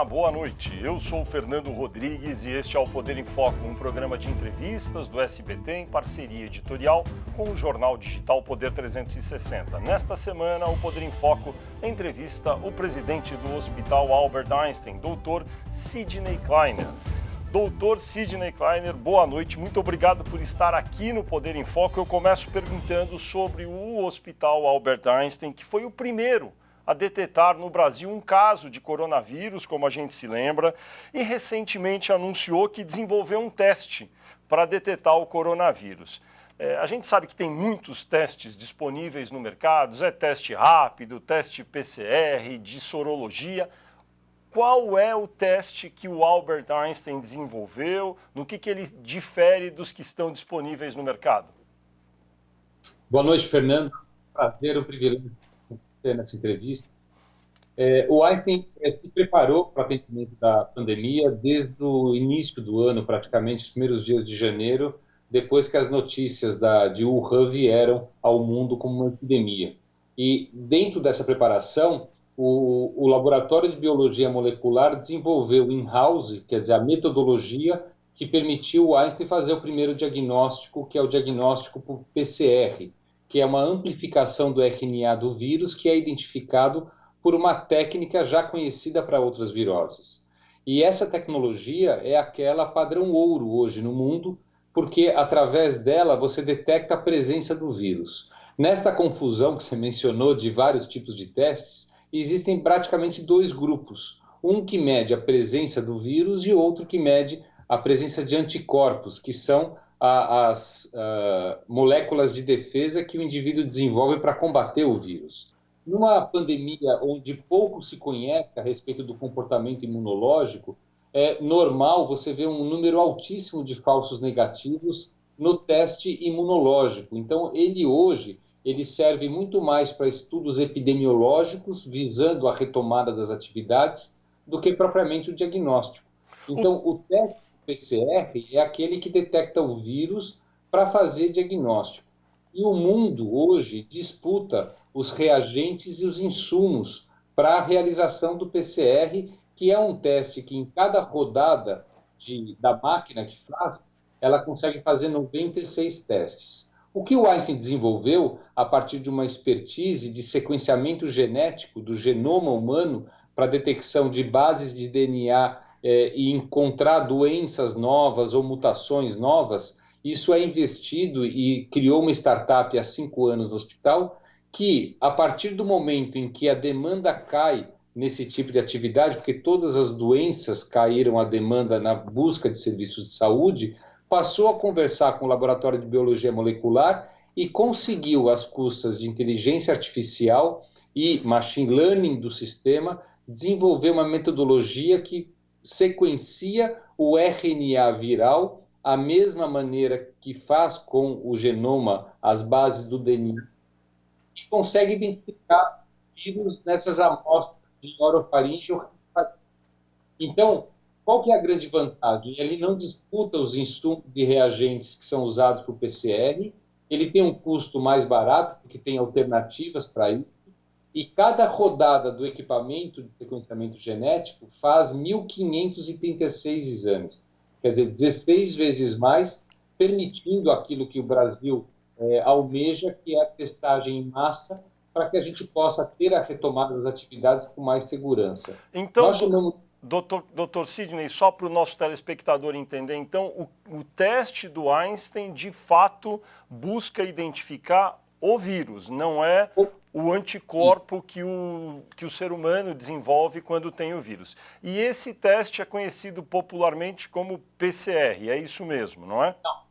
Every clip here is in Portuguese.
Olá, boa noite. Eu sou o Fernando Rodrigues e este é o Poder em Foco, um programa de entrevistas do SBT em parceria editorial com o jornal digital Poder 360. Nesta semana, o Poder em Foco entrevista o presidente do Hospital Albert Einstein, Dr. Sidney Kleiner. Doutor Sidney Kleiner, boa noite, muito obrigado por estar aqui no Poder em Foco. Eu começo perguntando sobre o Hospital Albert Einstein, que foi o primeiro a detectar no Brasil um caso de coronavírus, como a gente se lembra, e recentemente anunciou que desenvolveu um teste para detectar o coronavírus. A gente sabe que tem muitos testes disponíveis no mercado, teste rápido, teste PCR, de sorologia. Qual é o teste que o Albert Einstein desenvolveu? No que ele difere dos que estão disponíveis no mercado? Boa noite, Fernando. Prazer, o privilégio de ter nessa entrevista. O Einstein se preparou para o atendimento da pandemia desde o início do ano, praticamente, os primeiros dias de janeiro, depois que as notícias de Wuhan vieram ao mundo como uma epidemia. E dentro dessa preparação, o Laboratório de Biologia Molecular desenvolveu in-house, quer dizer, a metodologia que permitiu o Einstein fazer o primeiro diagnóstico, que é o diagnóstico por PCR, que é uma amplificação do RNA do vírus que é identificado por uma técnica já conhecida para outras viroses. E essa tecnologia é aquela padrão ouro hoje no mundo, porque através dela você detecta a presença do vírus. Nesta confusão que você mencionou de vários tipos de testes, existem praticamente dois grupos. Um que mede a presença do vírus e outro que mede a presença de anticorpos, que são as moléculas de defesa que o indivíduo desenvolve para combater o vírus. Numa pandemia onde pouco se conhece a respeito do comportamento imunológico, é normal você ver um número altíssimo de falsos negativos no teste imunológico. Então, ele serve muito mais para estudos epidemiológicos, visando a retomada das atividades, do que propriamente o diagnóstico. Então, o teste PCR é aquele que detecta o vírus para fazer diagnóstico. E o mundo, hoje, disputa os reagentes e os insumos para a realização do PCR, que é um teste que, em cada rodada da máquina que faz, ela consegue fazer 96 testes. O que o Einstein desenvolveu, a partir de uma expertise de sequenciamento genético do genoma humano para detecção de bases de DNA e encontrar doenças novas ou mutações novas, isso é investido e criou uma startup há 5 anos no hospital, que, a partir do momento em que a demanda cai nesse tipo de atividade, porque todas as doenças caíram a demanda na busca de serviços de saúde, passou a conversar com o Laboratório de Biologia Molecular e conseguiu, às custas de inteligência artificial e machine learning do sistema, desenvolver uma metodologia que sequencia o RNA viral a mesma maneira que faz com o genoma as bases do DNA e consegue identificar vírus nessas amostras de orofaringe ou rinfaringe. Então, qual que é a grande vantagem? Ele não disputa os insumos de reagentes que são usados para o PCR, ele tem um custo mais barato, porque tem alternativas para isso, e cada rodada do equipamento de sequenciamento genético faz 1.536 exames. Quer dizer, 16 vezes mais, permitindo aquilo que o Brasil almeja, que é a testagem em massa, para que a gente possa ter a retomada das atividades com mais segurança. Então, Doutor Sidney, só para o nosso telespectador entender, então, o teste do Einstein, de fato, busca identificar o vírus, não é o anticorpo que o ser humano desenvolve quando tem o vírus. E esse teste é conhecido popularmente como PCR, é isso mesmo, não é? Não.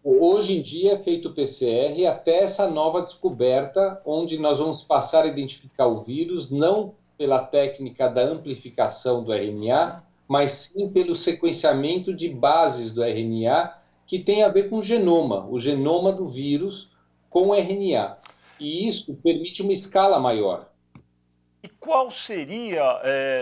Hoje em dia é feito o PCR até essa nova descoberta, onde nós vamos passar a identificar o vírus, não pela técnica da amplificação do RNA, mas sim pelo sequenciamento de bases do RNA, que tem a ver com o genoma do vírus com o RNA. E isso permite uma escala maior. E qual seria,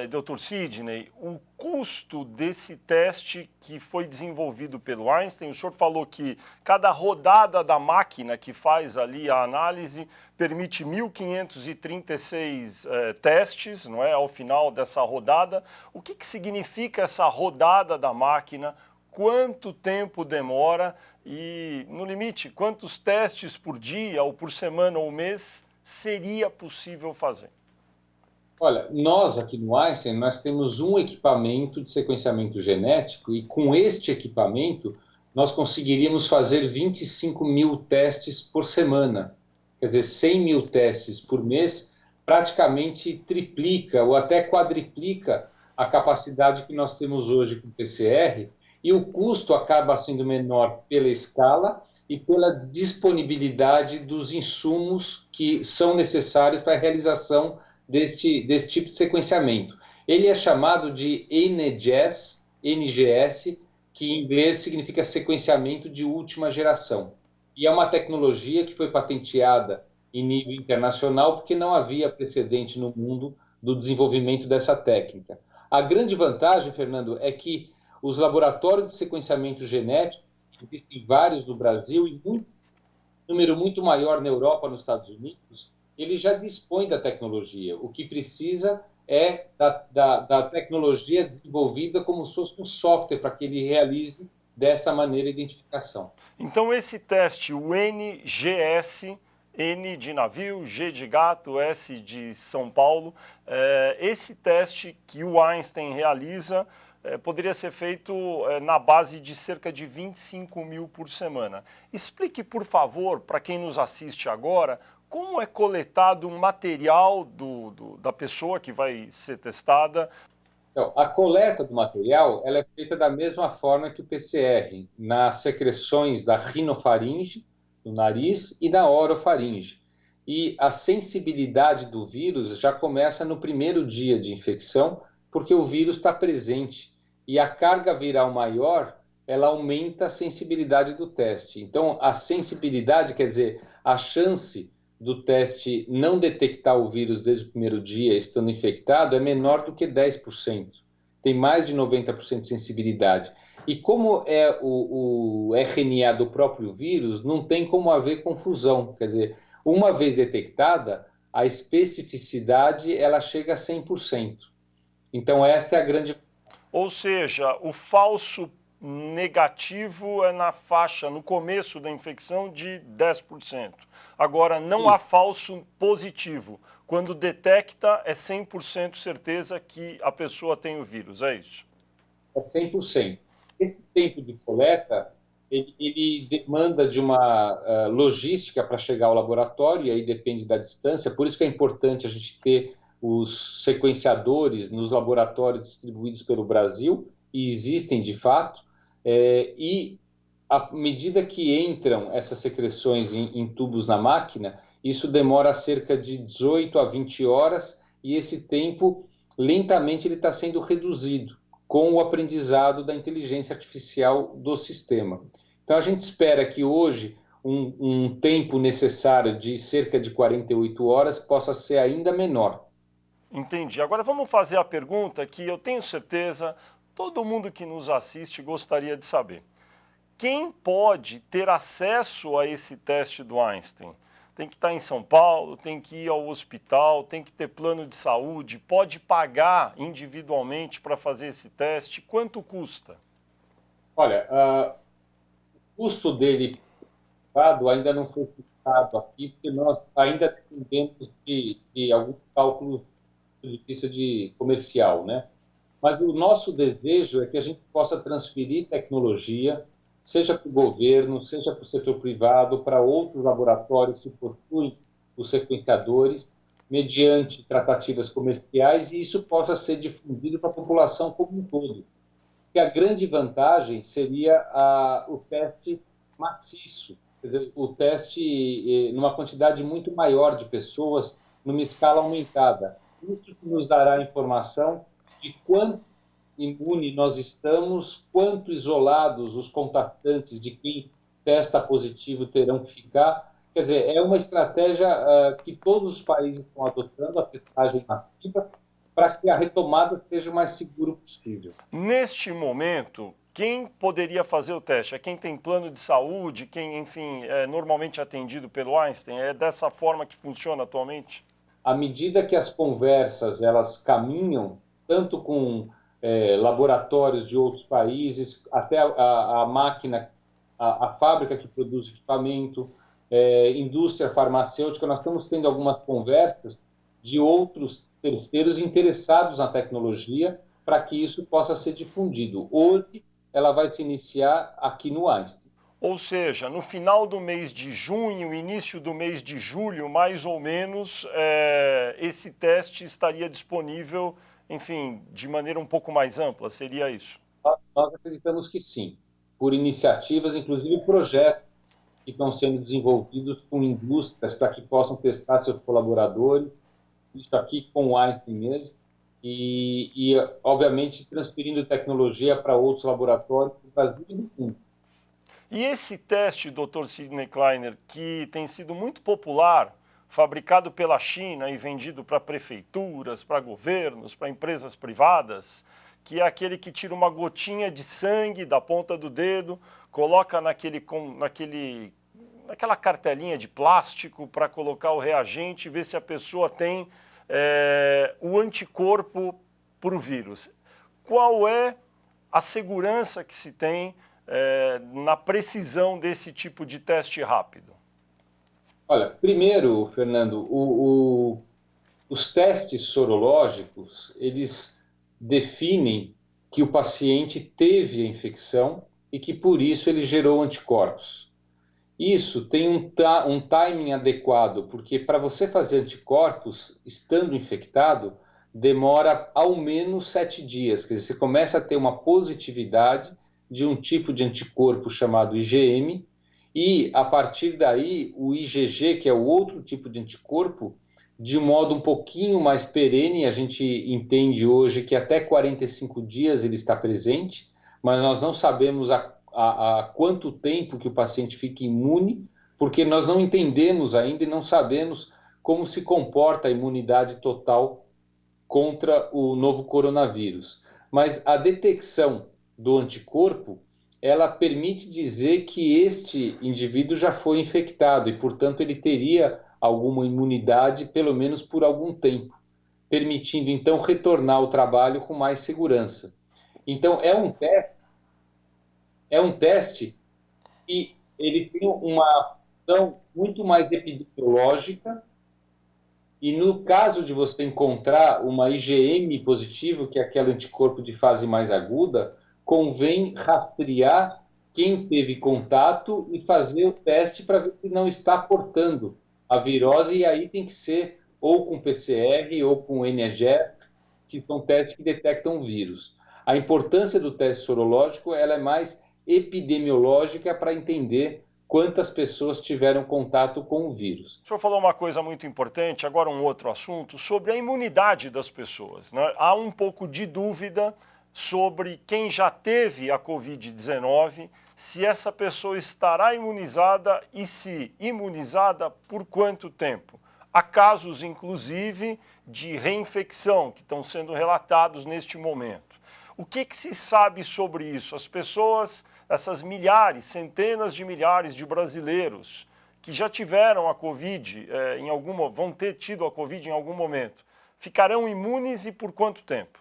Dr. Sidney, o custo desse teste que foi desenvolvido pelo Einstein? O senhor falou que cada rodada da máquina que faz ali a análise permite 1.536 testes, não é, ao final dessa rodada. O que significa essa rodada da máquina? Quanto tempo demora? E, no limite, quantos testes por dia, ou por semana ou mês seria possível fazer? Olha, nós aqui no Einstein, nós temos um equipamento de sequenciamento genético e com este equipamento nós conseguiríamos fazer 25 mil testes por semana. Quer dizer, 100 mil testes por mês, praticamente triplica ou até quadriplica a capacidade que nós temos hoje com o PCR, e o custo acaba sendo menor pela escala e pela disponibilidade dos insumos que são necessários para a realização desse tipo de sequenciamento. Ele é chamado de NGS, que em inglês significa sequenciamento de última geração. E é uma tecnologia que foi patenteada em nível internacional porque não havia precedente no mundo do desenvolvimento dessa técnica. A grande vantagem, Fernando, é que os laboratórios de sequenciamento genético, existem vários no Brasil e um número muito maior na Europa, nos Estados Unidos, ele já dispõe da tecnologia. O que precisa é da tecnologia desenvolvida como se fosse um software para que ele realize dessa maneira a identificação. Então esse teste, o NGS, N de navio, G de gato, S de São Paulo, esse teste que o Einstein realiza poderia ser feito na base de cerca de 25 mil por semana. Explique, por favor, para quem nos assiste agora, como é coletado o material da pessoa que vai ser testada? Então, a coleta do material ela é feita da mesma forma que o PCR, nas secreções da rinofaringe, do nariz, e da orofaringe. E a sensibilidade do vírus já começa no primeiro dia de infecção, porque o vírus está presente. E a carga viral maior, ela aumenta a sensibilidade do teste. Então, a sensibilidade, quer dizer, a chance do teste não detectar o vírus desde o primeiro dia estando infectado é menor do que 10%. Tem mais de 90% de sensibilidade. E como é o RNA do próprio vírus, não tem como haver confusão. Quer dizer, uma vez detectada, a especificidade ela chega a 100%. Então, esta é a grande... Ou seja, o falso negativo é na faixa, no começo da infecção, de 10%. Agora, não há falso positivo. Quando detecta, é 100% certeza que a pessoa tem o vírus, é isso? É 100%. Esse tempo de coleta, ele demanda de uma logística para chegar ao laboratório, e aí depende da distância, por isso que é importante a gente ter os sequenciadores nos laboratórios distribuídos pelo Brasil, e existem de fato, e à medida que entram essas secreções em tubos na máquina, isso demora cerca de 18 a 20 horas, e esse tempo, lentamente, ele está sendo reduzido com o aprendizado da inteligência artificial do sistema. Então, a gente espera que hoje um tempo necessário de cerca de 48 horas possa ser ainda menor. Entendi. Agora vamos fazer a pergunta que eu tenho certeza todo mundo que nos assiste gostaria de saber. Quem pode ter acesso a esse teste do Einstein? Tem que estar em São Paulo, tem que ir ao hospital, tem que ter plano de saúde, pode pagar individualmente para fazer esse teste? Quanto custa? Olha, o custo dele ainda não foi fixado aqui, porque nós ainda dependemos de alguns cálculos do ponto de vista de comercial, né? Mas o nosso desejo é que a gente possa transferir tecnologia, seja para o governo, seja para o setor privado, para outros laboratórios que possuem os sequenciadores, mediante tratativas comerciais, e isso possa ser difundido para a população como um todo. Porque a grande vantagem seria o teste maciço, quer dizer, o teste numa quantidade muito maior de pessoas, numa escala aumentada. Isso nos dará informação de quanto imune nós estamos, quanto isolados os contactantes de quem testa positivo terão que ficar, Quer dizer, é uma estratégia que todos os países estão adotando, a testagem massiva, para que a retomada seja o mais seguro possível. Neste momento, quem poderia fazer o teste? É quem tem plano de saúde, quem, enfim, é normalmente atendido pelo Einstein? É dessa forma que funciona atualmente? À medida que as conversas elas caminham, tanto com laboratórios de outros países, até a máquina, a fábrica que produz equipamento, indústria farmacêutica, nós estamos tendo algumas conversas de outros terceiros interessados na tecnologia para que isso possa ser difundido. Hoje, ela vai se iniciar aqui no Einstein. Ou seja, no final do mês de junho, início do mês de julho, mais ou menos, esse teste estaria disponível, enfim, de maneira um pouco mais ampla, seria isso? Nós acreditamos que sim, por iniciativas, inclusive projetos que estão sendo desenvolvidos com indústrias para que possam testar seus colaboradores, isso aqui com o Einstein mesmo, e obviamente, transferindo tecnologia para outros laboratórios do Brasil e do mundo. E esse teste, Dr. Sidney Kleiner, que tem sido muito popular, fabricado pela China e vendido para prefeituras, para governos, para empresas privadas, que é aquele que tira uma gotinha de sangue da ponta do dedo, coloca naquela cartelinha de plástico para colocar o reagente e ver se a pessoa tem o anticorpo para o vírus. Qual é a segurança que se tem na precisão desse tipo de teste rápido? Olha, primeiro, Fernando, os testes sorológicos, eles definem que o paciente teve a infecção e que, por isso, ele gerou anticorpos. Isso tem um timing adequado, porque para você fazer anticorpos, estando infectado, demora ao menos 7 dias. Quer dizer, você começa a ter uma positividade de um tipo de anticorpo chamado IgM, e a partir daí o IgG, que é o outro tipo de anticorpo, de um modo um pouquinho mais perene, a gente entende hoje que até 45 dias ele está presente, mas nós não sabemos há quanto tempo que o paciente fica imune, porque nós não entendemos ainda e não sabemos como se comporta a imunidade total contra o novo coronavírus. Mas a detecção do anticorpo, ela permite dizer que este indivíduo já foi infectado e, portanto, ele teria alguma imunidade, pelo menos por algum tempo, permitindo, então, retornar ao trabalho com mais segurança. Então, é um teste que ele tem uma função muito mais epidemiológica e no caso de você encontrar uma IgM positivo, que é aquele anticorpo de fase mais aguda, convém rastrear quem teve contato e fazer o teste para ver se não está portando a virose, e aí tem que ser ou com PCR ou com NGS, que são testes que detectam o vírus. A importância do teste sorológico ela é mais epidemiológica para entender quantas pessoas tiveram contato com o vírus. O senhor falou uma coisa muito importante, agora um outro assunto, sobre a imunidade das pessoas, né? Há um pouco de dúvida sobre quem já teve a Covid-19, se essa pessoa estará imunizada e se imunizada por quanto tempo. Há casos, inclusive, de reinfecção que estão sendo relatados neste momento. O que se sabe sobre isso? As pessoas, essas milhares, centenas de milhares de brasileiros que já tiveram a Covid, vão ter tido a Covid em algum momento, ficarão imunes e por quanto tempo?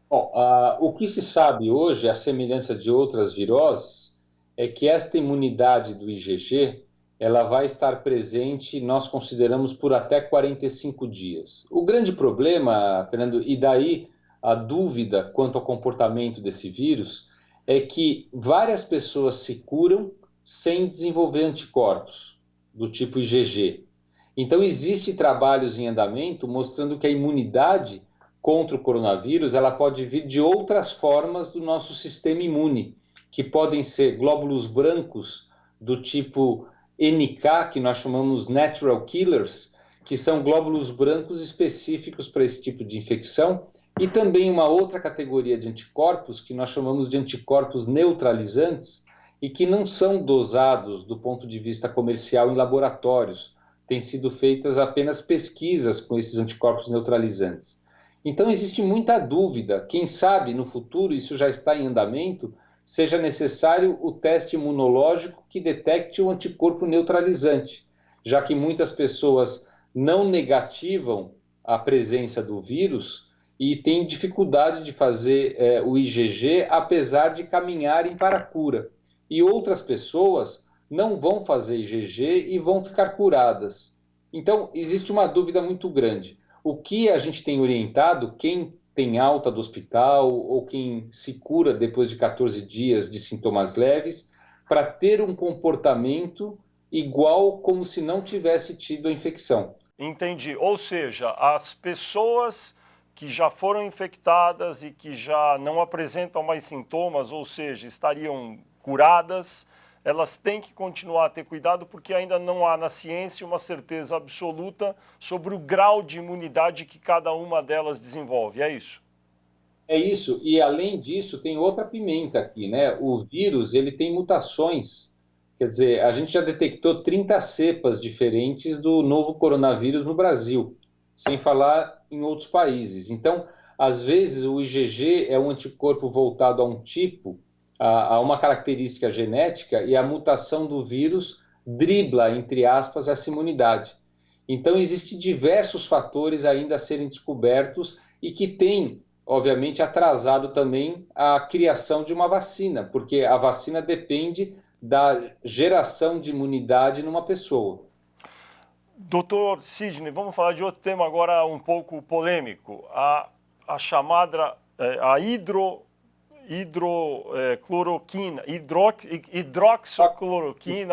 Bom, o que se sabe hoje, a semelhança de outras viroses, é que esta imunidade do IgG ela vai estar presente, nós consideramos, por até 45 dias. O grande problema, Fernando, e daí a dúvida quanto ao comportamento desse vírus, é que várias pessoas se curam sem desenvolver anticorpos do tipo IgG. Então, existem trabalhos em andamento mostrando que a imunidade contra o coronavírus ela pode vir de outras formas do nosso sistema imune, que podem ser glóbulos brancos do tipo NK, que nós chamamos natural killers, que são glóbulos brancos específicos para esse tipo de infecção, e também uma outra categoria de anticorpos, que nós chamamos de anticorpos neutralizantes, e que não são dosados do ponto de vista comercial em laboratórios. Têm sido feitas apenas pesquisas com esses anticorpos neutralizantes. Então, existe muita dúvida. Quem sabe, no futuro, isso já está em andamento, seja necessário o teste imunológico que detecte o anticorpo neutralizante, já que muitas pessoas não negativam a presença do vírus e têm dificuldade de fazer o IgG, apesar de caminharem para a cura. E outras pessoas não vão fazer IgG e vão ficar curadas. Então, existe uma dúvida muito grande. O que a gente tem orientado, quem tem alta do hospital ou quem se cura depois de 14 dias de sintomas leves, para ter um comportamento igual como se não tivesse tido a infecção. Entendi. Ou seja, as pessoas que já foram infectadas e que já não apresentam mais sintomas, ou seja, estariam curadas, elas têm que continuar a ter cuidado porque ainda não há na ciência uma certeza absoluta sobre o grau de imunidade que cada uma delas desenvolve, é isso? É isso, e além disso tem outra pimenta aqui, né? O vírus, ele tem mutações. Quer dizer, a gente já detectou 30 cepas diferentes do novo coronavírus no Brasil, sem falar em outros países. Então, às vezes o IgG é um anticorpo voltado a um tipo, a uma característica genética, e a mutação do vírus dribla, entre aspas, essa imunidade. Então, existem diversos fatores ainda a serem descobertos e que têm, obviamente, atrasado também a criação de uma vacina, porque a vacina depende da geração de imunidade numa pessoa. Doutor Sidney, vamos falar de outro tema agora um pouco polêmico. A chamada hidroxicloroquina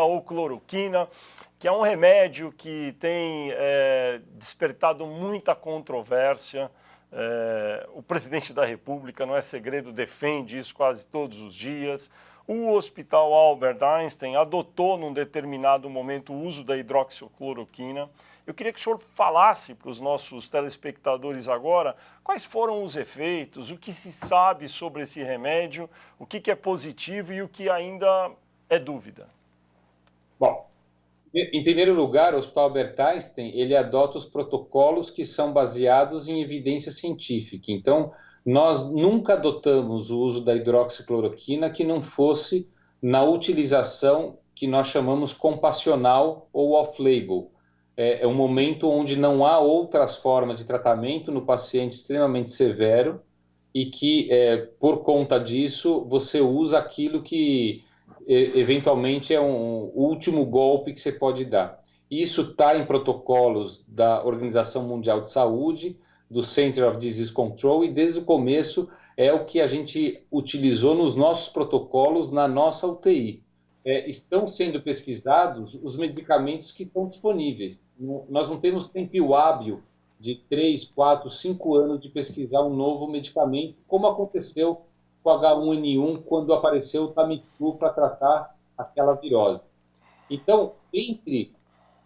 ou cloroquina, que é um remédio que tem despertado muita controvérsia. O presidente da República, não é segredo, defende isso quase todos os dias. O Hospital Albert Einstein adotou num determinado momento o uso da hidroxicloroquina. Eu queria que o senhor falasse para os nossos telespectadores agora quais foram os efeitos, o que se sabe sobre esse remédio, o que é positivo e o que ainda é dúvida. Bom, em primeiro lugar, o Hospital Albert Einstein, ele adota os protocolos que são baseados em evidência científica. Então, nós nunca adotamos o uso da hidroxicloroquina que não fosse na utilização que nós chamamos compassional ou off-label. É um momento onde não há outras formas de tratamento no paciente extremamente severo e que, por conta disso, você usa aquilo que eventualmente é um último golpe que você pode dar. Isso está em protocolos da Organização Mundial de Saúde, do Center of Disease Control, e desde o começo é o que a gente utilizou nos nossos protocolos na nossa UTI. Estão sendo pesquisados os medicamentos que estão disponíveis. Nós não temos tempo hábil de 3, 4, 5 anos de pesquisar um novo medicamento, como aconteceu com H1N1 quando apareceu o Tamiflu para tratar aquela virose. Então, entre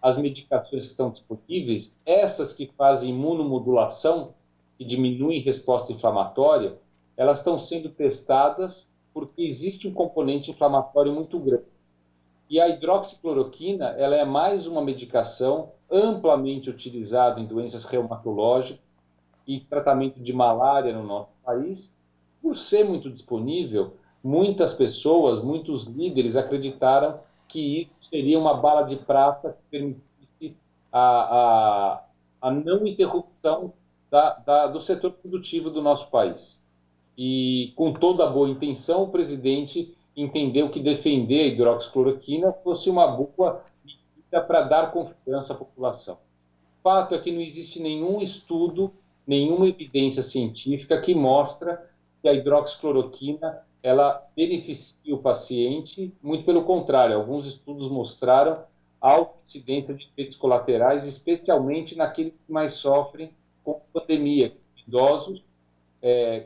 as medicações que estão disponíveis, essas que fazem imunomodulação e diminuem resposta inflamatória, elas estão sendo testadas porque existe um componente inflamatório muito grande. E a hidroxicloroquina, ela é mais uma medicação amplamente utilizada em doenças reumatológicas e tratamento de malária no nosso país. Por ser muito disponível, muitas pessoas, muitos líderes acreditaram que isso seria uma bala de prata que permitisse a não interrupção do setor produtivo do nosso país. E, com toda a boa intenção, o presidente entendeu que defender a hidroxicloroquina fosse uma boa medida para dar confiança à população. O fato é que não existe nenhum estudo, nenhuma evidência científica que mostra que a hidroxicloroquina ela beneficia o paciente, muito pelo contrário, alguns estudos mostraram alta incidência de efeitos colaterais, especialmente naqueles que mais sofrem com pandemia, idosos,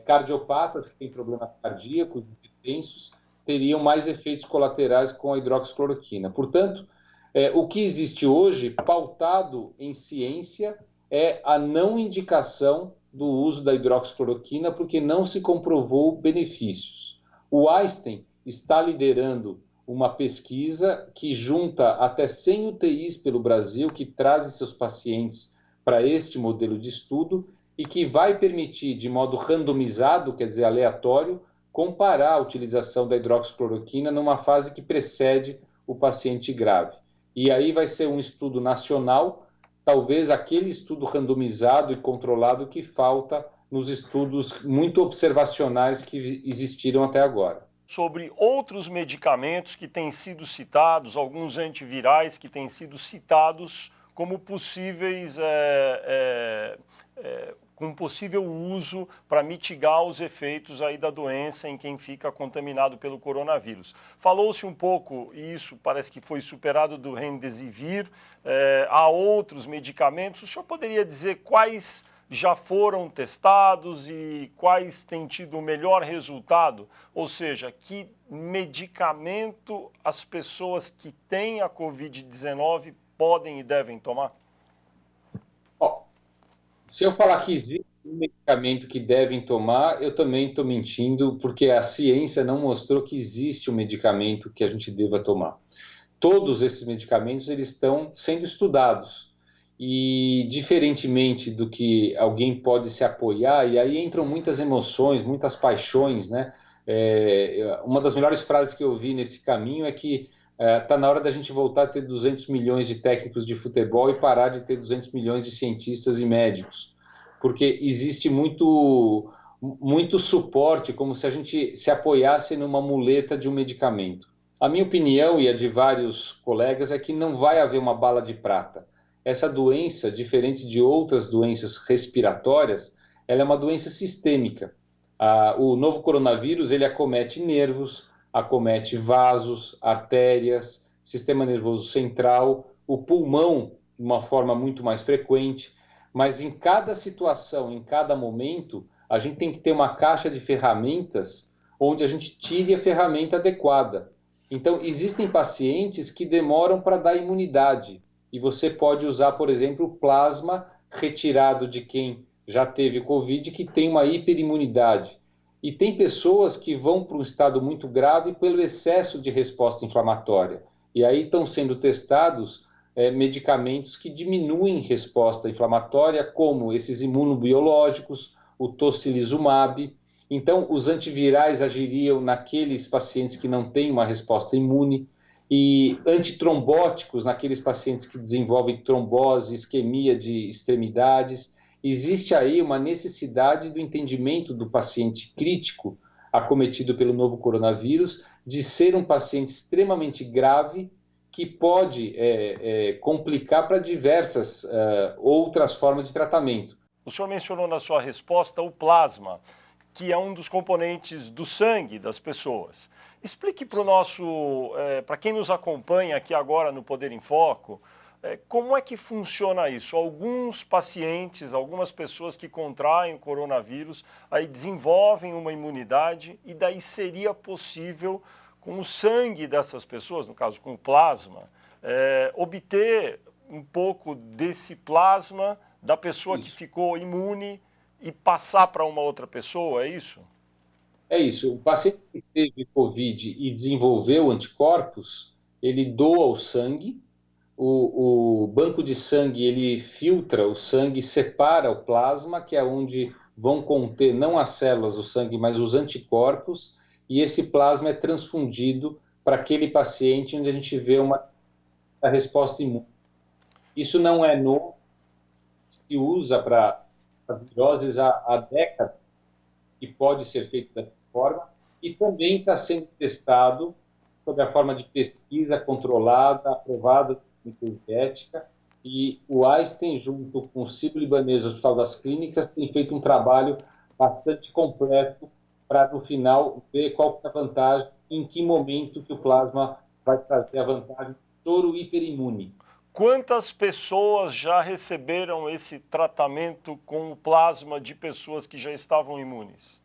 cardiopatas que têm problemas cardíacos, hipertensos, teriam mais efeitos colaterais com a hidroxicloroquina. Portanto, o que existe hoje, pautado em ciência, é a não indicação do uso da hidroxicloroquina porque não se comprovou benefícios. O Einstein está liderando uma pesquisa que junta até 100 UTIs pelo Brasil, que trazem seus pacientes para este modelo de estudo e que vai permitir, de modo randomizado, quer dizer, aleatório, comparar a utilização da hidroxicloroquina numa fase que precede o paciente grave. E aí vai ser um estudo nacional, talvez aquele estudo randomizado e controlado que falta nos estudos muito observacionais que existiram até agora. Sobre outros medicamentos que têm sido citados, alguns antivirais que têm sido citados como possíveis, com possível uso para mitigar os efeitos aí da doença em quem fica contaminado pelo coronavírus. Falou-se um pouco, e isso parece que foi superado, do Remdesivir. Há outros medicamentos. O senhor poderia dizer quais já foram testados e quais têm tido o melhor resultado? Ou seja, que medicamento as pessoas que têm a Covid-19 podem e devem tomar? Se eu falar que existe um medicamento que devem tomar, eu também estou mentindo, porque a ciência não mostrou que existe um medicamento que a gente deva tomar. Todos esses medicamentos eles estão sendo estudados. E, diferentemente do que alguém pode se apoiar, e aí entram muitas emoções, muitas paixões, né? Uma das melhores frases que eu vi nesse caminho é que está na hora da gente voltar a ter 200 milhões de técnicos de futebol e parar de ter 200 milhões de cientistas e médicos, porque existe muito suporte, como se a gente se apoiasse numa muleta de um medicamento. A minha opinião e a de vários colegas é que não vai haver uma bala de prata. Essa doença, diferente de outras doenças respiratórias, ela é uma doença sistêmica. O novo coronavírus, ele acomete nervos, acomete vasos, artérias, sistema nervoso central, o pulmão de uma forma muito mais frequente, mas em cada situação, em cada momento, a gente tem que ter uma caixa de ferramentas onde a gente tire a ferramenta adequada. Então, existem pacientes que demoram para dar imunidade, e você pode usar, por exemplo, o plasma retirado de quem já teve Covid, que tem uma hiperimunidade. E tem pessoas que vão para um estado muito grave pelo excesso de resposta inflamatória. E aí estão sendo testados medicamentos que diminuem resposta inflamatória, como esses imunobiológicos, o tocilizumab. Então, os antivirais agiriam naqueles pacientes que não têm uma resposta imune, e antitrombóticos naqueles pacientes que desenvolvem trombose, isquemia de extremidades. Existe aí uma necessidade do entendimento do paciente crítico acometido pelo novo coronavírus, de ser um paciente extremamente grave que pode complicar para diversas outras formas de tratamento. O senhor mencionou na sua resposta o plasma, que é um dos componentes do sangue das pessoas. Explique para quem nos acompanha aqui agora no Poder em Foco, como é que funciona isso? Alguns pacientes, algumas pessoas que contraem o coronavírus, aí desenvolvem uma imunidade e daí seria possível, com o sangue dessas pessoas, no caso com o plasma, obter um pouco desse plasma da pessoa que ficou imune e passar para uma outra pessoa, é isso? É isso. O paciente que teve Covid e desenvolveu anticorpos, ele doa o sangue. O banco de sangue, ele filtra o sangue, separa o plasma, que é onde vão conter não as células do sangue, mas os anticorpos, e esse plasma é transfundido para aquele paciente onde a gente vê uma resposta imune. Isso não é novo, se usa para viroses há décadas, e pode ser feito dessa forma, e também está sendo testado sob a forma de pesquisa controlada, aprovada por ética, e o Einstein, junto com o Sírio-Libanês Hospital das Clínicas, tem feito um trabalho bastante completo para, no final, ver qual é a vantagem, em que momento que o plasma vai trazer a vantagem do soro hiperimune. Quantas pessoas já receberam esse tratamento com o plasma de pessoas que já estavam imunes?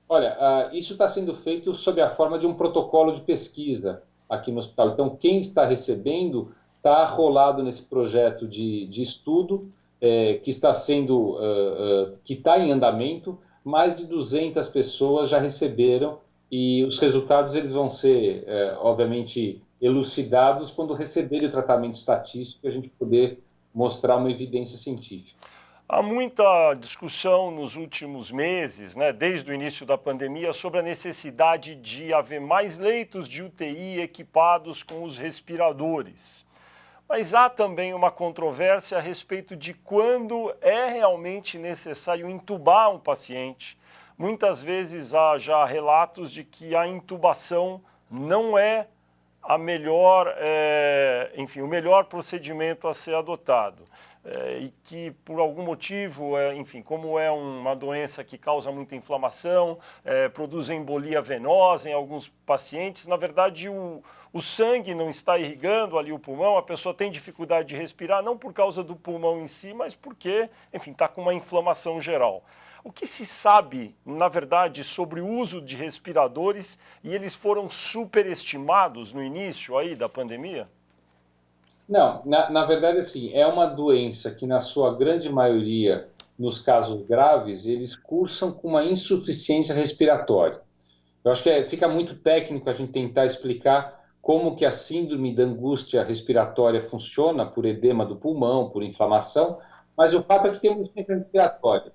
Olha, isso está sendo feito sob a forma de um protocolo de pesquisa aqui no hospital. Então, quem está recebendo está rolado nesse projeto de estudo que está que está em andamento. Mais de 200 pessoas já receberam e os resultados eles vão ser, obviamente, elucidados quando receberem o tratamento estatístico e a gente poder mostrar uma evidência científica. Há muita discussão nos últimos meses, né, desde o início da pandemia, sobre a necessidade de haver mais leitos de UTI equipados com os respiradores. Mas há também uma controvérsia a respeito de quando é realmente necessário intubar um paciente. Muitas vezes há já relatos de que a intubação não é a melhor, enfim, o melhor procedimento a ser adotado. E que por algum motivo, enfim, como é uma doença que causa muita inflamação, produz embolia venosa em alguns pacientes, na verdade o sangue não está irrigando ali o pulmão, a pessoa tem dificuldade de respirar, não por causa do pulmão em si, mas porque, enfim, está com uma inflamação geral. O que se sabe, na verdade, sobre o uso de respiradores, e eles foram superestimados no início aí da pandemia? Não, na verdade, assim, é uma doença que, na sua grande maioria, nos casos graves, eles cursam com uma insuficiência respiratória. Eu acho que fica muito técnico a gente tentar explicar como que a síndrome da angústia respiratória funciona por edema do pulmão, por inflamação, mas o fato é que tem uma insuficiência respiratória.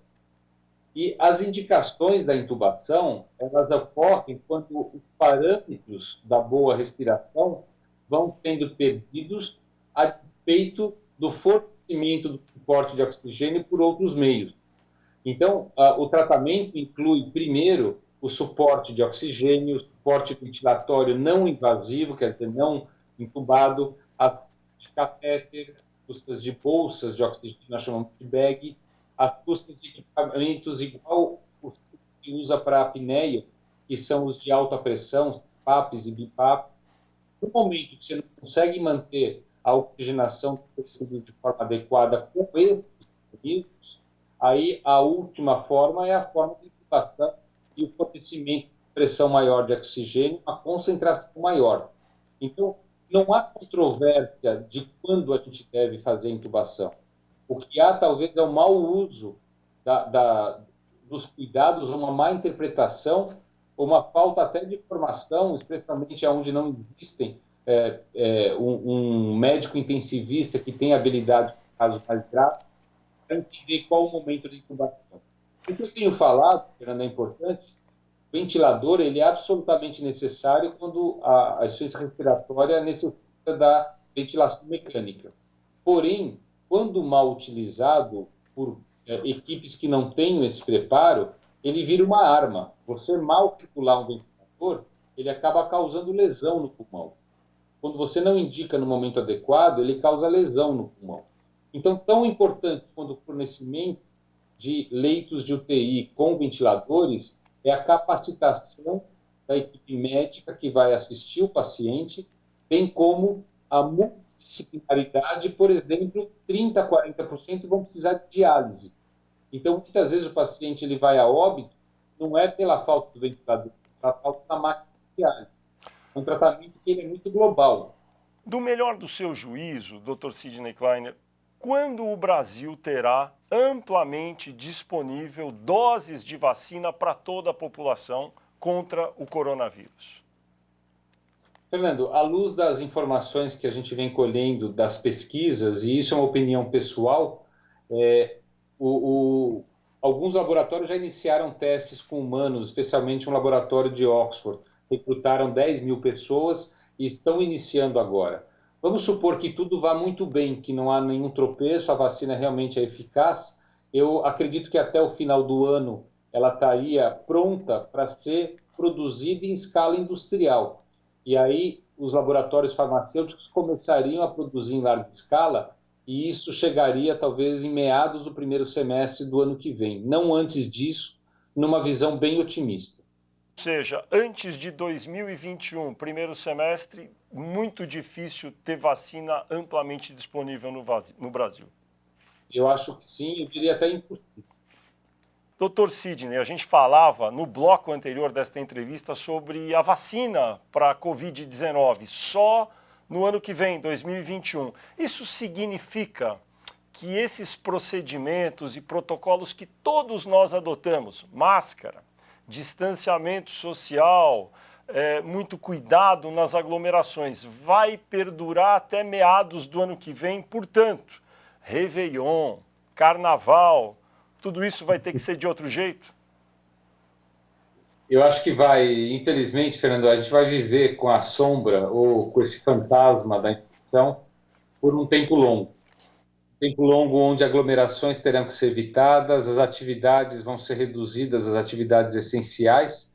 E as indicações da intubação, elas ocorrem quando os parâmetros da boa respiração vão sendo perdidos a despeito do fornecimento do suporte de oxigênio por outros meios. Então, o tratamento inclui, primeiro, o suporte de oxigênio, o suporte ventilatório não invasivo, quer dizer, não entubado, as de catéter, custas de bolsas de oxigênio, nós chamamos de bag, as custas de equipamentos igual os que usa para a apneia, que são os de alta pressão, PAPs e BIPAP. No momento que você não consegue manter a oxigenação do tecido de forma adequada com esses mecanismos, aí a última forma é a forma de intubação e o fornecimento de pressão maior de oxigênio, uma concentração maior. Então, não há controvérsia de quando a gente deve fazer a intubação. O que há, talvez, é o mau uso dos cuidados, uma má interpretação, uma falta até de informação, especialmente onde não existem um médico intensivista que tem habilidade para casos mais graves, para entender qual o momento de intubação. O que eu tenho falado, Fernando, é importante, o ventilador ele é absolutamente necessário quando a insuficiência respiratória necessita da ventilação mecânica. Porém, quando mal utilizado por equipes que não têm esse preparo, ele vira uma arma. Você mal circular um ventilador, ele acaba causando lesão no pulmão. Quando você não indica no momento adequado, ele causa lesão no pulmão. Então, tão importante quanto o fornecimento de leitos de UTI com ventiladores é a capacitação da equipe médica que vai assistir o paciente, bem como a multidisciplinaridade, por exemplo, 30% a 40% vão precisar de diálise. Então, muitas vezes o paciente ele vai a óbito, não é pela falta do ventilador, é pela falta da máquina de diálise. É um tratamento que ele é muito global. Do melhor do seu juízo, Dr. Sidney Kleiner, quando o Brasil terá amplamente disponível doses de vacina para toda a população contra o coronavírus? Fernando, à luz das informações que a gente vem colhendo das pesquisas, e isso é uma opinião pessoal, alguns laboratórios já iniciaram testes com humanos, especialmente um laboratório de Oxford. Recrutaram 10 mil pessoas e estão iniciando agora. Vamos supor que tudo vá muito bem, que não há nenhum tropeço, a vacina realmente é eficaz. Eu acredito que até o final do ano ela estaria pronta para ser produzida em escala industrial. E aí os laboratórios farmacêuticos começariam a produzir em larga escala e isso chegaria talvez em meados do primeiro semestre do ano que vem. Não antes disso, numa visão bem otimista. Ou seja, antes de 2021, primeiro semestre, muito difícil ter vacina amplamente disponível no Brasil. Eu acho que sim, eu diria até impossível. Dr. Sidney, a gente falava no bloco anterior desta entrevista sobre a vacina para a Covid-19, só no ano que vem, 2021. Isso significa que esses procedimentos e protocolos que todos nós adotamos, máscara, distanciamento social, muito cuidado nas aglomerações, vai perdurar até meados do ano que vem. Portanto, Réveillon, Carnaval, tudo isso vai ter que ser de outro jeito? Eu acho que vai, infelizmente, Fernando, a gente vai viver com a sombra ou com esse fantasma da infecção por um tempo longo. Tempo longo onde aglomerações terão que ser evitadas, as atividades vão ser reduzidas, as atividades essenciais,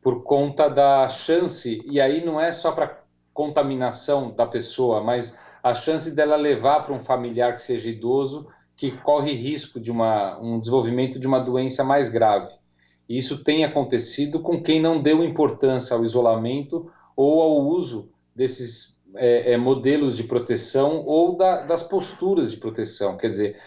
por conta da chance, e aí não é só para contaminação da pessoa, mas a chance dela levar para um familiar que seja idoso, que corre risco de um desenvolvimento de uma doença mais grave. E isso tem acontecido com quem não deu importância ao isolamento ou ao uso desses modelos de proteção ou das posturas de proteção. Quer dizer,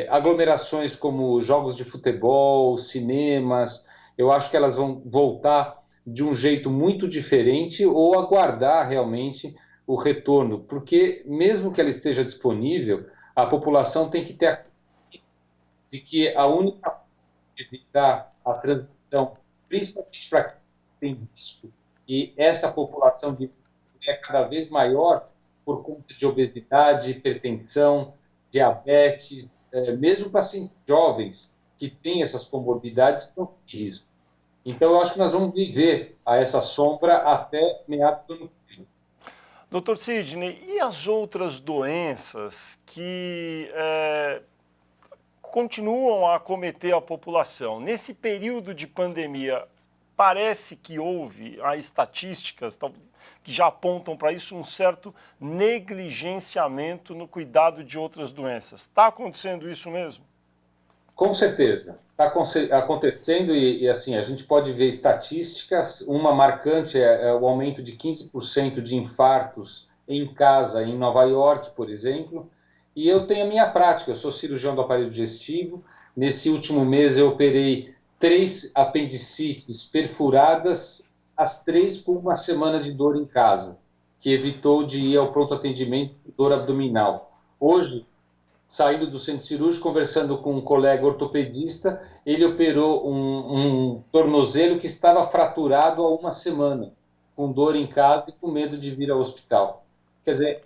aglomerações como jogos de futebol, cinemas, eu acho que elas vão voltar de um jeito muito diferente ou aguardar realmente o retorno, porque mesmo que ela esteja disponível, a população tem que ter a de que a única forma de evitar a transmissão, principalmente para quem tem risco, e essa população é cada vez maior por conta de obesidade, hipertensão, diabetes, mesmo pacientes jovens que têm essas comorbidades estão em risco. Então, eu acho que nós vamos viver a essa sombra até meados do ano que vem. Doutor Sidney, e as outras doenças que continuam a acometer a população? Nesse período de pandemia, parece que houve, há estatísticas que já apontam para isso, um certo negligenciamento no cuidado de outras doenças. Está acontecendo isso mesmo? Com certeza. Está acontecendo e, assim, a gente pode ver estatísticas. Uma marcante é o aumento de 15% de infartos em casa, em Nova York, por exemplo. E eu tenho a minha prática, eu sou cirurgião do aparelho digestivo. Nesse último mês eu operei 3 apendicites perfuradas, as 3 com uma semana de dor em casa, que evitou de ir ao pronto atendimento por dor abdominal. Hoje, saindo do centro cirúrgico, conversando com um colega ortopedista, ele operou um tornozelo que estava fraturado há uma semana, com dor em casa e com medo de vir ao hospital. Quer dizer,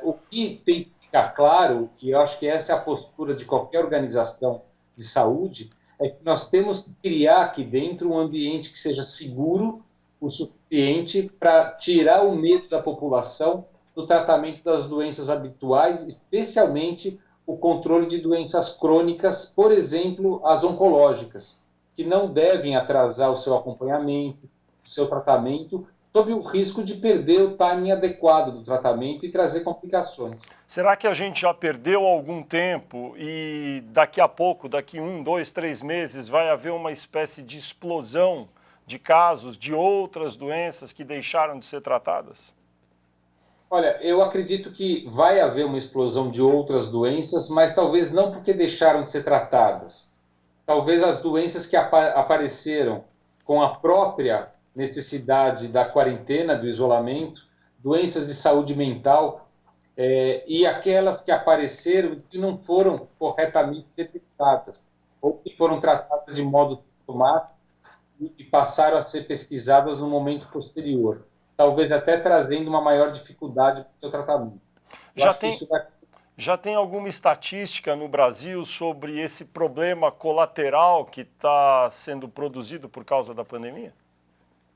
o que tem que ficar claro, e eu acho que essa é a postura de qualquer organização de saúde, é que nós temos que criar aqui dentro um ambiente que seja seguro o suficiente para tirar o medo da população do tratamento das doenças habituais, especialmente o controle de doenças crônicas, por exemplo, as oncológicas, que não devem atrasar o seu acompanhamento, o seu tratamento, sob o risco de perder o timing adequado do tratamento e trazer complicações. Será que a gente já perdeu algum tempo e daqui a pouco, daqui 1, 2, 3 meses, vai haver uma espécie de explosão de casos de outras doenças que deixaram de ser tratadas? Olha, eu acredito que vai haver uma explosão de outras doenças, mas talvez não porque deixaram de ser tratadas. Talvez as doenças que apareceram com a própria necessidade da quarentena, do isolamento, doenças de saúde mental, e aquelas que apareceram e que não foram corretamente detectadas, ou que foram tratadas de modo automático e passaram a ser pesquisadas no momento posterior, talvez até trazendo uma maior dificuldade para o seu tratamento. Já tem alguma estatística no Brasil sobre esse problema colateral que está sendo produzido por causa da pandemia?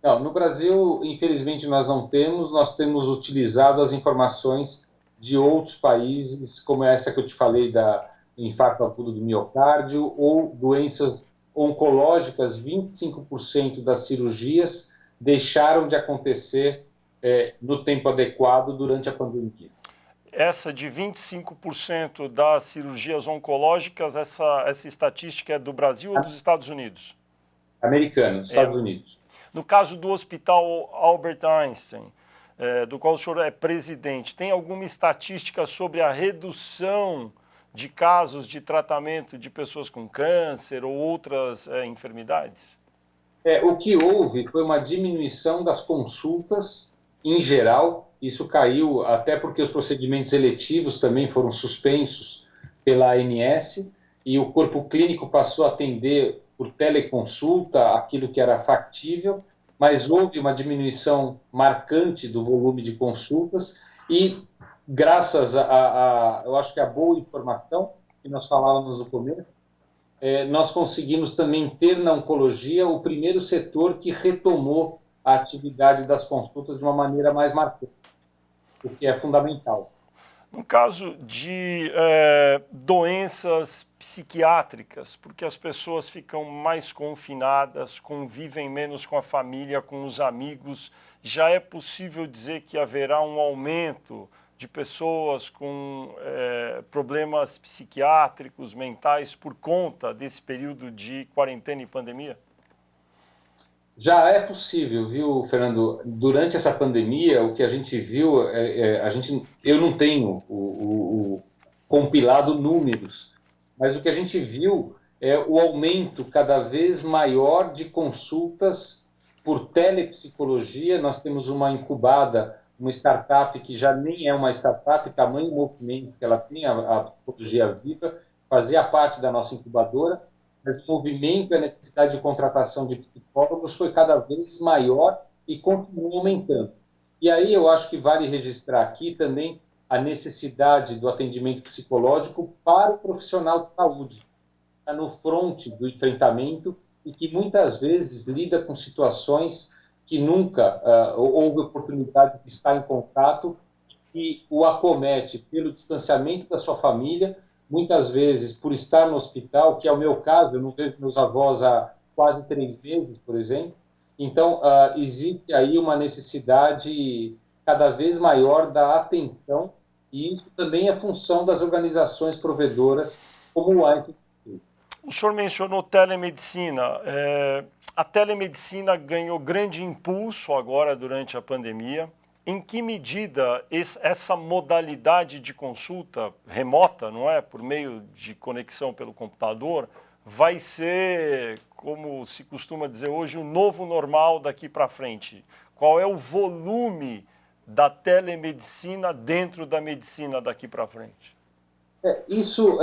Não, no Brasil, infelizmente, nós temos utilizado as informações de outros países, como essa que eu te falei do infarto agudo do miocárdio, ou doenças oncológicas. 25% das cirurgias deixaram de acontecer no tempo adequado durante a pandemia. Essa de 25% das cirurgias oncológicas, essa estatística é do Brasil ou dos Estados Unidos? Americano, Estados Unidos. No caso do Hospital Albert Einstein, do qual o senhor é presidente, tem alguma estatística sobre a redução de casos de tratamento de pessoas com câncer ou outras enfermidades? O que houve foi uma diminuição das consultas em geral. Isso caiu até porque os procedimentos eletivos também foram suspensos pela ANS e o corpo clínico passou a atender por teleconsulta, aquilo que era factível, mas houve uma diminuição marcante do volume de consultas e, graças eu acho que a boa informação que nós falávamos no começo, nós conseguimos também ter na oncologia o primeiro setor que retomou a atividade das consultas de uma maneira mais marcante, o que é fundamental. No caso de doenças psiquiátricas, porque as pessoas ficam mais confinadas, convivem menos com a família, com os amigos, já é possível dizer que haverá um aumento de pessoas com problemas psiquiátricos, mentais, por conta desse período de quarentena e pandemia? Já é possível, viu, Fernando? Durante essa pandemia, o que a gente viu, eu não tenho o compilado números, mas o que a gente viu é o aumento cada vez maior de consultas por telepsicologia. Nós temos uma incubada, uma startup que já nem é uma startup, tamanho movimento que ela tem, a Psicologia Viva, fazia parte da nossa incubadora, mas o movimento e a necessidade de contratação de psicólogos foi cada vez maior e continua aumentando. E aí eu acho que vale registrar aqui também a necessidade do atendimento psicológico para o profissional de saúde, que está no fronte do enfrentamento e que muitas vezes lida com situações que nunca houve oportunidade de estar em contato e o acomete pelo distanciamento da sua família, muitas vezes por estar no hospital, que é o meu caso, eu não vejo meus avós há quase 3 meses, por exemplo. Então, existe aí uma necessidade cada vez maior da atenção, e isso também é função das organizações provedoras, como o Einstein. O senhor mencionou telemedicina. A telemedicina ganhou grande impulso agora durante a pandemia. Em que medida essa modalidade de consulta remota, não é, por meio de conexão pelo computador, vai ser, como se costuma dizer hoje, o novo normal daqui para frente? Qual é o volume da telemedicina dentro da medicina daqui para frente? Isso,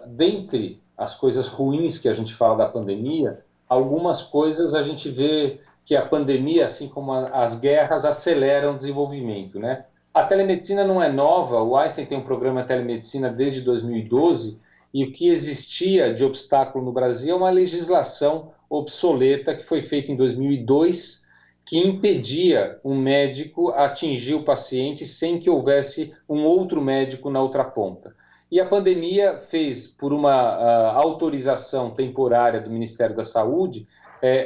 dentre as coisas ruins que a gente fala da pandemia, algumas coisas a gente vê que a pandemia, assim como as guerras, aceleram o desenvolvimento, né? A telemedicina não é nova, o Einstein tem um programa de telemedicina desde 2012, e o que existia de obstáculo no Brasil é uma legislação obsoleta que foi feita em 2002, que impedia um médico atingir o paciente sem que houvesse um outro médico na outra ponta. E a pandemia fez, por uma autorização temporária do Ministério da Saúde,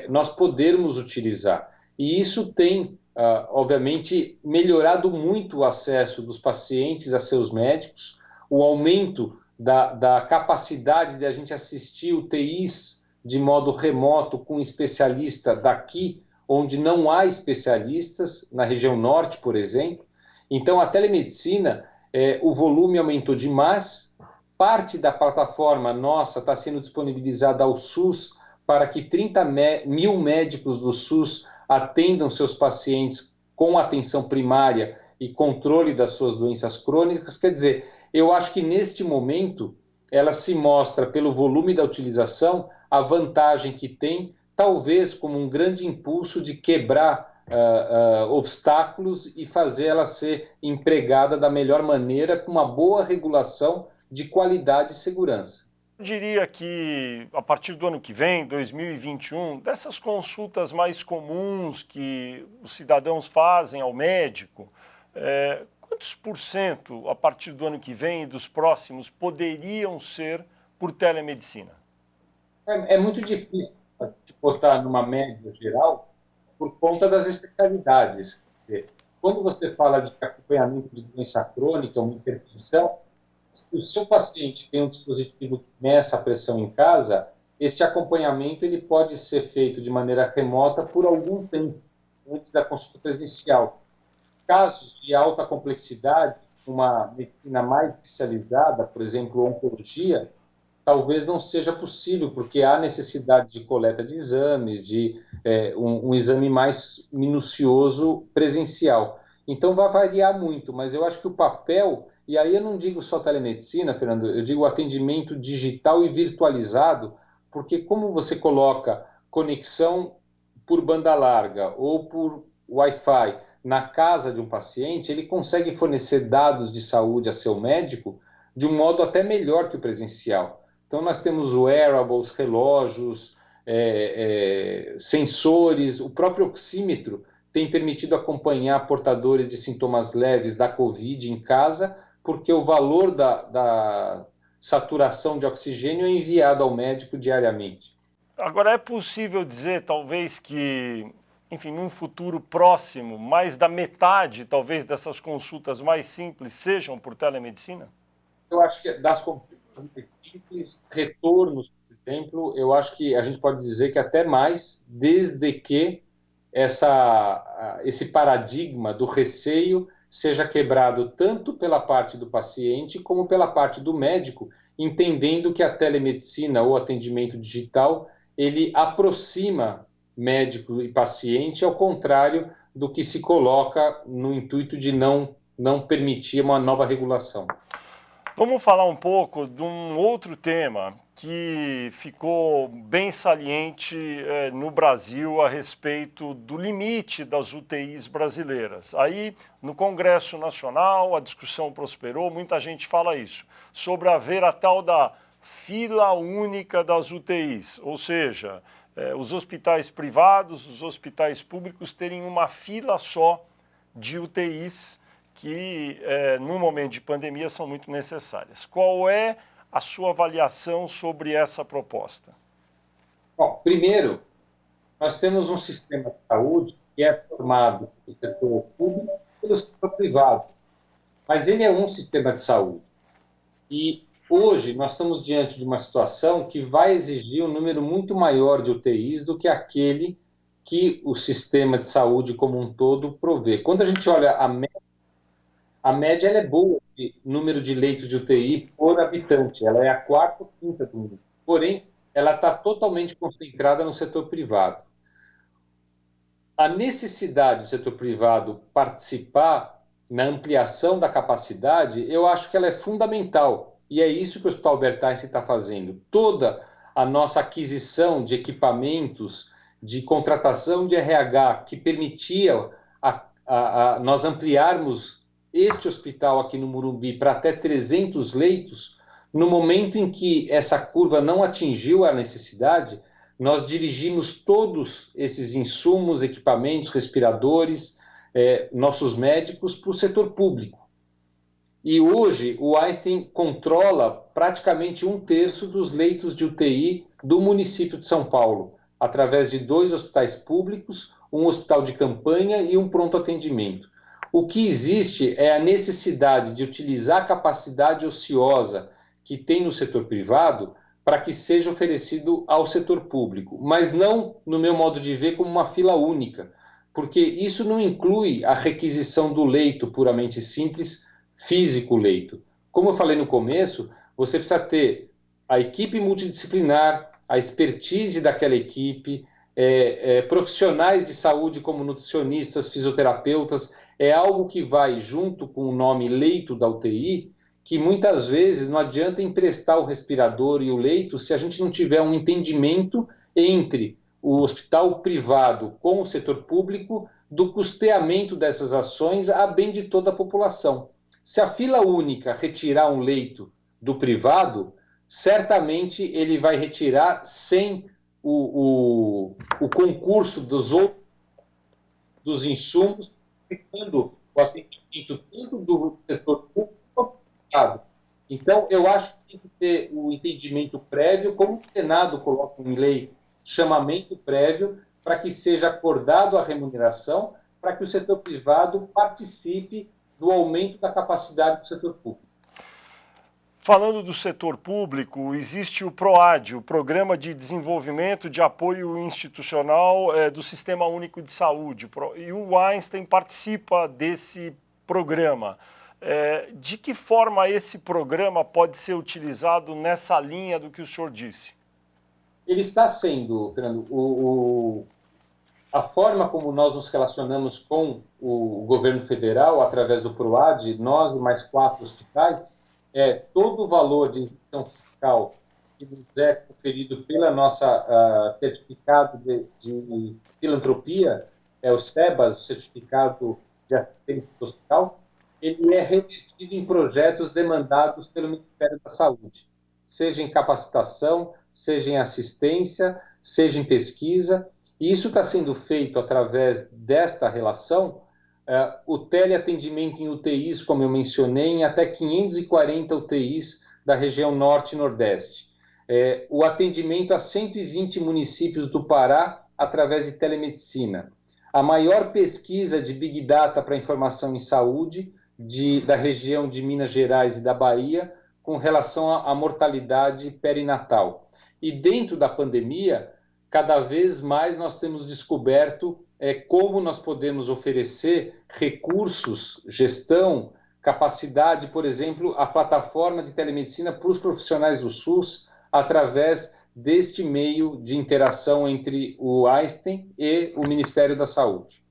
nós podermos utilizar. E isso tem, obviamente, melhorado muito o acesso dos pacientes a seus médicos, o aumento da capacidade de a gente assistir UTIs de modo remoto com um especialista daqui, onde não há especialistas, na região norte, por exemplo. Então, a telemedicina, o volume aumentou demais, parte da plataforma nossa está sendo disponibilizada ao SUS, para que 30 mil médicos do SUS atendam seus pacientes com atenção primária e controle das suas doenças crônicas. Quer dizer, eu acho que neste momento ela se mostra, pelo volume da utilização, a vantagem que tem, talvez como um grande impulso de quebrar obstáculos e fazer ela ser empregada da melhor maneira, com uma boa regulação de qualidade e segurança. Eu diria que, a partir do ano que vem, 2021, dessas consultas mais comuns que os cidadãos fazem ao médico, quantos por cento, a partir do ano que vem e dos próximos, poderiam ser por telemedicina? É muito difícil de botar numa média geral por conta das especialidades. Quando você fala de acompanhamento de doença crônica, uma hipertensão, se o seu paciente tem um dispositivo que meça a pressão em casa, este acompanhamento ele pode ser feito de maneira remota por algum tempo, antes da consulta presencial. Casos de alta complexidade, uma medicina mais especializada, por exemplo, oncologia, talvez não seja possível, porque há necessidade de coleta de exames, de um exame mais minucioso presencial. Então, vai variar muito, mas eu acho que o papel, e aí eu não digo só telemedicina, Fernando, eu digo atendimento digital e virtualizado, porque como você coloca conexão por banda larga ou por Wi-Fi na casa de um paciente, ele consegue fornecer dados de saúde a seu médico de um modo até melhor que o presencial. Então, nós temos wearables, relógios, sensores, o próprio oxímetro tem permitido acompanhar portadores de sintomas leves da Covid em casa, porque o valor da saturação de oxigênio é enviado ao médico diariamente. Agora, é possível dizer, talvez, que, enfim, num futuro próximo, mais da metade, talvez, dessas consultas mais simples sejam por telemedicina? Eu acho que das consultas mais simples, retornos, por exemplo, eu acho que a gente pode dizer que até mais, desde que esse paradigma do receio seja quebrado tanto pela parte do paciente como pela parte do médico, entendendo que a telemedicina ou atendimento digital, ele aproxima médico e paciente, ao contrário do que se coloca no intuito de não permitir uma nova regulação. Vamos falar um pouco de um outro tema que ficou bem saliente no Brasil a respeito do limite das UTIs brasileiras. Aí, no Congresso Nacional, a discussão prosperou, muita gente fala isso, sobre haver a tal da fila única das UTIs, ou seja, os hospitais privados, os hospitais públicos terem uma fila só de UTIs que, no momento de pandemia, são muito necessárias. Qual é a sua avaliação sobre essa proposta? Bom, primeiro, nós temos um sistema de saúde que é formado pelo setor público e pelo setor privado, mas ele é um sistema de saúde. E hoje nós estamos diante de uma situação que vai exigir um número muito maior de UTIs do que aquele que o sistema de saúde como um todo provê. Quando a gente olha a média ela é boa de número de leitos de UTI por habitante, ela é a quarta ou quinta do mundo. Porém, ela está totalmente concentrada no setor privado. A necessidade do setor privado participar na ampliação da capacidade, eu acho que ela é fundamental. E é isso que o Hospital Albert Einstein está fazendo. Toda a nossa aquisição de equipamentos, de contratação de RH, que permitia nós ampliarmos este hospital aqui no Morumbi para até 300 leitos, no momento em que essa curva não atingiu a necessidade, nós dirigimos todos esses insumos, equipamentos, respiradores, nossos médicos para o setor público. E hoje o Einstein controla praticamente 1/3 dos leitos de UTI do município de São Paulo, através de 2 hospitais públicos, um hospital de campanha e um pronto atendimento. O que existe é a necessidade de utilizar a capacidade ociosa que tem no setor privado para que seja oferecido ao setor público, mas não, no meu modo de ver, como uma fila única, porque isso não inclui a requisição do leito puramente simples, físico leito. Como eu falei no começo, você precisa ter a equipe multidisciplinar, a expertise daquela equipe, profissionais de saúde como nutricionistas, fisioterapeutas, é algo que vai junto com o nome leito da UTI, que muitas vezes não adianta emprestar o respirador e o leito se a gente não tiver um entendimento entre o hospital privado com o setor público do custeamento dessas ações a bem de toda a população. Se a fila única retirar um leito do privado, certamente ele vai retirar sem o concurso dos insumos, ficando o atendimento tanto do setor público quanto do privado. Então, eu acho que tem que ter o entendimento prévio, como o Senado coloca em lei, chamamento prévio, para que seja acordado a remuneração, para que o setor privado participe do aumento da capacidade do setor público. Falando do setor público, existe o PROAD, o Programa de Desenvolvimento de Apoio Institucional do Sistema Único de Saúde, e o Einstein participa desse programa. De que forma esse programa pode ser utilizado nessa linha do que o senhor disse? Ele está sendo, Fernando, a forma como nós nos relacionamos com o governo federal, através do PROAD, nós e mais 4 hospitais, todo o valor de isenção fiscal que nos é conferido pela nossa certificado de filantropia, é o SEBAS, o Certificado de Assistência Social, ele é revertido em projetos demandados pelo Ministério da Saúde, seja em capacitação, seja em assistência, seja em pesquisa, e isso está sendo feito através desta relação. O teleatendimento em UTIs, como eu mencionei, em até 540 UTIs da região Norte e Nordeste. O atendimento a 120 municípios do Pará através de telemedicina. A maior pesquisa de Big Data para informação em saúde da região de Minas Gerais e da Bahia com relação à mortalidade perinatal. E dentro da pandemia, cada vez mais nós temos descoberto como nós podemos oferecer recursos, gestão, capacidade, por exemplo, a plataforma de telemedicina para os profissionais do SUS através deste meio de interação entre o Einstein e o Ministério da Saúde.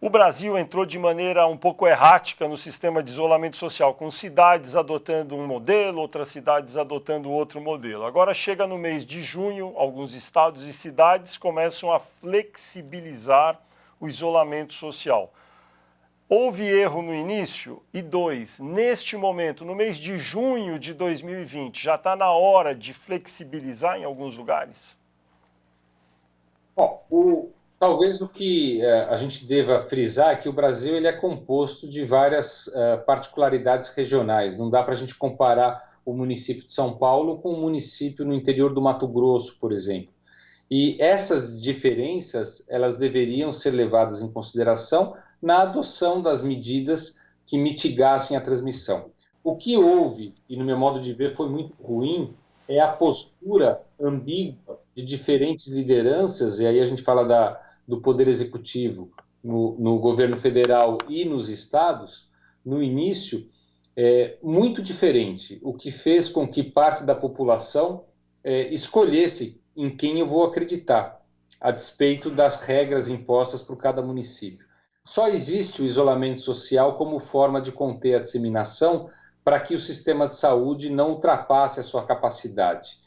O Brasil entrou de maneira um pouco errática no sistema de isolamento social, com cidades adotando um modelo, outras cidades adotando outro modelo. Agora chega no mês de junho, alguns estados e cidades começam a flexibilizar o isolamento social. Houve erro no início? E 2, neste momento, no mês de junho de 2020, já está na hora de flexibilizar em alguns lugares? Bom, talvez o que a gente deva frisar é que o Brasil ele é composto de várias particularidades regionais. Não dá para a gente comparar o município de São Paulo com o município no interior do Mato Grosso, por exemplo. E essas diferenças, elas deveriam ser levadas em consideração na adoção das medidas que mitigassem a transmissão. O que houve, e no meu modo de ver foi muito ruim, é a postura ambígua de diferentes lideranças, e aí a gente fala do Poder Executivo no governo federal e nos estados, no início, muito diferente, o que fez com que parte da população escolhesse em quem eu vou acreditar, a despeito das regras impostas por cada município. Só existe o isolamento social como forma de conter a disseminação para que o sistema de saúde não ultrapasse a sua capacidade.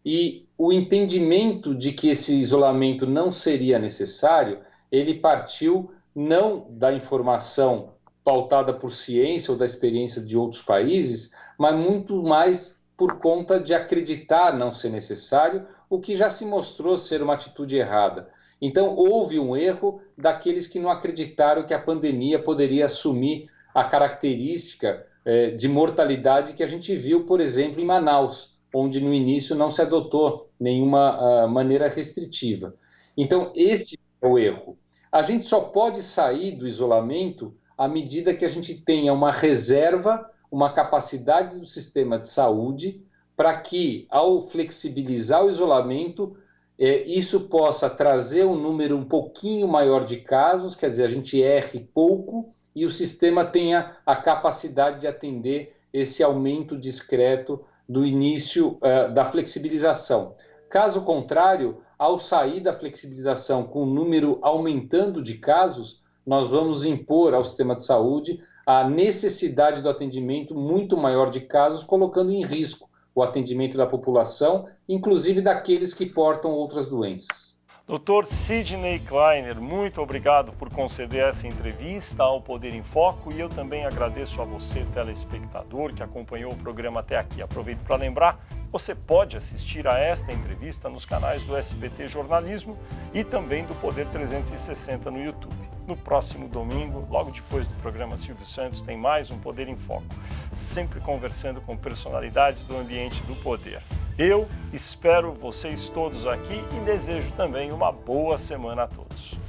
E o entendimento de que esse isolamento não seria necessário, ele partiu não da informação pautada por ciência ou da experiência de outros países, mas muito mais por conta de acreditar não ser necessário, o que já se mostrou ser uma atitude errada. Então, houve um erro daqueles que não acreditaram que a pandemia poderia assumir a característica de mortalidade que a gente viu, por exemplo, em Manaus, onde no início não se adotou nenhuma maneira restritiva. Então, este é o erro. A gente só pode sair do isolamento à medida que a gente tenha uma reserva, uma capacidade do sistema de saúde para que, ao flexibilizar o isolamento, isso possa trazer um número um pouquinho maior de casos, quer dizer, a gente erre pouco e o sistema tenha a capacidade de atender esse aumento discreto do início da flexibilização. Caso contrário, ao sair da flexibilização com o número aumentando de casos, nós vamos impor ao sistema de saúde a necessidade do atendimento muito maior de casos, colocando em risco o atendimento da população, inclusive daqueles que portam outras doenças. Dr. Sidney Kleiner, muito obrigado por conceder essa entrevista ao Poder em Foco e eu também agradeço a você, telespectador, que acompanhou o programa até aqui. Aproveito para lembrar, você pode assistir a esta entrevista nos canais do SBT Jornalismo e também do Poder 360 no YouTube. No próximo domingo, logo depois do programa Silvio Santos, tem mais um Poder em Foco, sempre conversando com personalidades do ambiente do poder. Eu espero vocês todos aqui e desejo também uma boa semana a todos.